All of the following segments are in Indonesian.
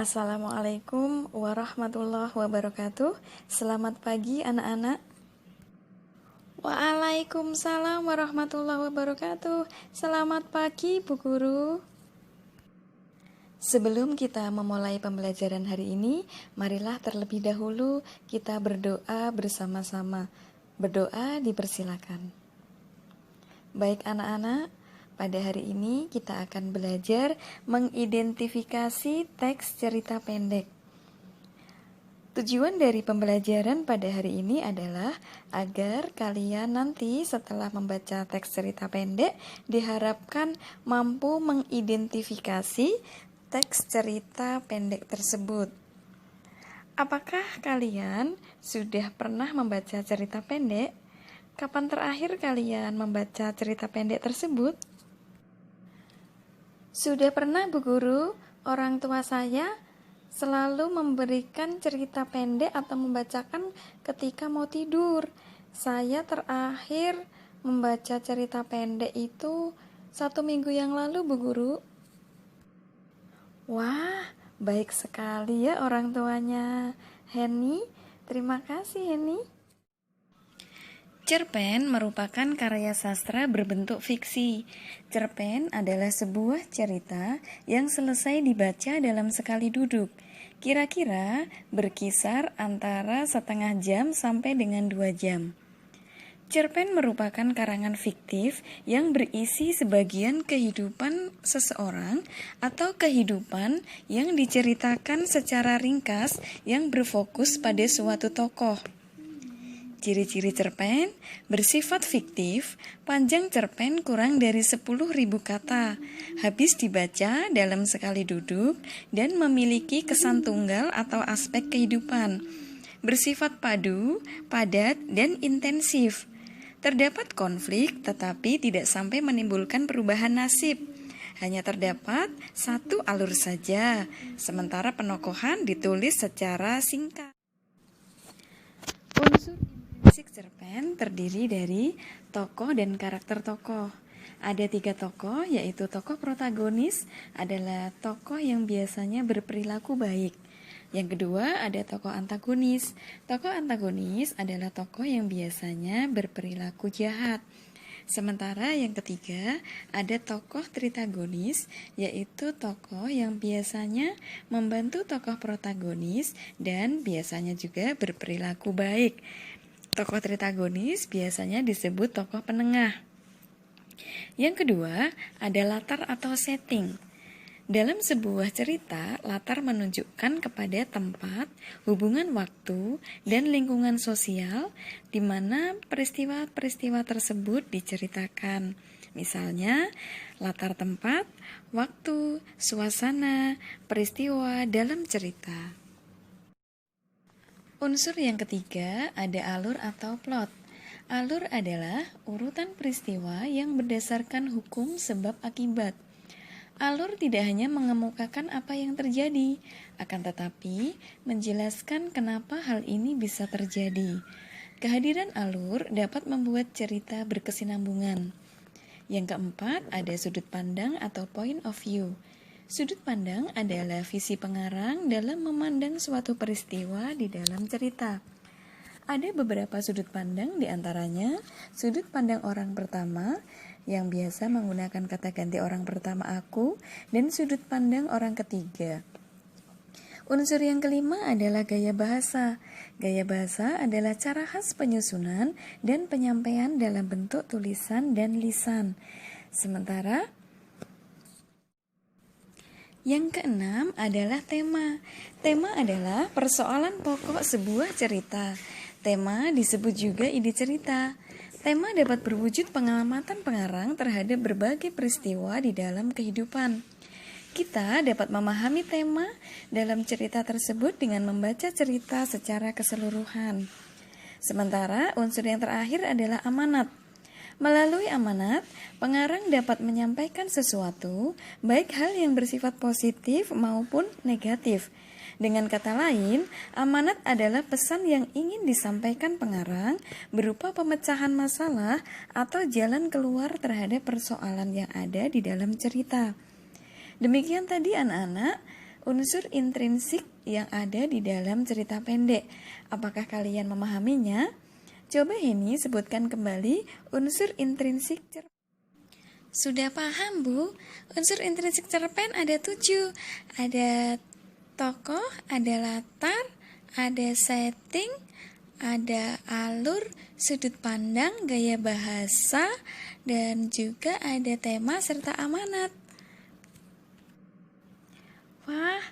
Assalamualaikum warahmatullahi wabarakatuh. Selamat pagi anak-anak. Waalaikumsalam warahmatullahi wabarakatuh. Selamat pagi Bu Guru. Sebelum kita memulai pembelajaran hari ini, marilah terlebih dahulu kita berdoa bersama-sama. Berdoa dipersilakan. Baik anak-anak, pada hari ini kita akan belajar mengidentifikasi teks cerita pendek. Tujuan dari pembelajaran pada hari ini adalah agar kalian nanti setelah membaca teks cerita pendek diharapkan mampu mengidentifikasi teks cerita pendek tersebut. Apakah kalian sudah pernah membaca cerita pendek? Kapan terakhir kalian membaca cerita pendek tersebut? Sudah pernah Bu Guru, orang tua saya selalu memberikan cerita pendek atau membacakan ketika mau tidur. Saya terakhir membaca cerita pendek itu 1 minggu yang lalu Bu Guru. Wah, baik sekali ya orang tuanya. Heni, terima kasih Heni. Cerpen merupakan karya sastra berbentuk fiksi. Cerpen adalah sebuah cerita yang selesai dibaca dalam sekali duduk. Kira-kira berkisar antara setengah jam sampai dengan 2 jam. Cerpen merupakan karangan fiktif yang berisi sebagian kehidupan seseorang atau kehidupan yang diceritakan secara ringkas yang berfokus pada suatu tokoh. Ciri-ciri cerpen bersifat fiktif, panjang cerpen kurang dari 10.000 kata, habis dibaca dalam sekali duduk, dan memiliki kesan tunggal atau aspek kehidupan. Bersifat padu, padat, dan intensif. Terdapat konflik tetapi tidak sampai menimbulkan perubahan nasib. Hanya terdapat satu alur saja, sementara penokohan ditulis secara singkat. Unsur intrinsik cerpen terdiri dari tokoh dan karakter tokoh. Ada 3 tokoh, yaitu tokoh protagonis adalah tokoh yang biasanya berperilaku baik. Yang kedua ada tokoh antagonis. Tokoh antagonis adalah tokoh yang biasanya berperilaku jahat. Sementara yang ketiga ada tokoh tritagonis, yaitu tokoh yang biasanya membantu tokoh protagonis dan biasanya juga berperilaku baik. Tokoh tritagonis biasanya disebut tokoh penengah. Yang kedua ada latar atau setting. Dalam sebuah cerita, latar menunjukkan kepada tempat, hubungan waktu, dan lingkungan sosial di mana peristiwa-peristiwa tersebut diceritakan. Misalnya, latar tempat, waktu, suasana, peristiwa dalam cerita. Unsur yang ketiga ada alur atau plot. Alur adalah urutan peristiwa yang berdasarkan hukum sebab akibat. Alur tidak hanya mengemukakan apa yang terjadi, akan tetapi menjelaskan kenapa hal ini bisa terjadi. Kehadiran alur dapat membuat cerita berkesinambungan. Yang keempat, ada sudut pandang atau point of view. Sudut pandang adalah visi pengarang dalam memandang suatu peristiwa di dalam cerita. Ada beberapa sudut pandang, diantaranya sudut pandang orang pertama, yang biasa menggunakan kata ganti orang pertama aku, dan sudut pandang orang ketiga. Unsur yang kelima adalah gaya bahasa. Gaya bahasa adalah cara khas penyusunan dan penyampaian dalam bentuk tulisan dan lisan. Sementara yang keenam adalah tema. Tema adalah persoalan pokok sebuah cerita. Tema disebut juga ide cerita. Tema dapat berwujud pengamatan pengarang terhadap berbagai peristiwa di dalam kehidupan. Kita dapat memahami tema dalam cerita tersebut dengan membaca cerita secara keseluruhan. Sementara unsur yang terakhir adalah amanat. Melalui amanat, pengarang dapat menyampaikan sesuatu, baik hal yang bersifat positif maupun negatif. Dengan kata lain, amanat adalah pesan yang ingin disampaikan pengarang berupa pemecahan masalah atau jalan keluar terhadap persoalan yang ada di dalam cerita. Demikian tadi anak-anak unsur intrinsik yang ada di dalam cerita pendek. Apakah kalian memahaminya? Coba Heni sebutkan kembali unsur intrinsik cerpen. Sudah paham, Bu? Unsur intrinsik cerpen ada 7. Ada tokoh, ada latar, ada setting, ada alur, sudut pandang, gaya bahasa, dan juga ada tema serta amanat. Wah,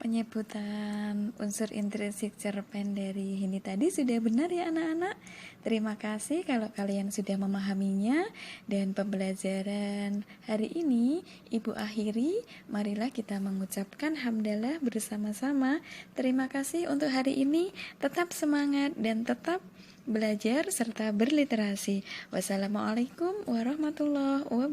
penyebutan unsur intrinsik cerpen dari Heni tadi sudah benar ya anak-anak. Terima kasih kalau kalian sudah memahaminya. Dan pembelajaran hari ini Ibu akhiri. Marilah kita mengucapkan hamdalah bersama-sama. Terima kasih untuk hari ini. Tetap semangat dan tetap belajar serta berliterasi. Wassalamualaikum warahmatullahi wabarakatuh.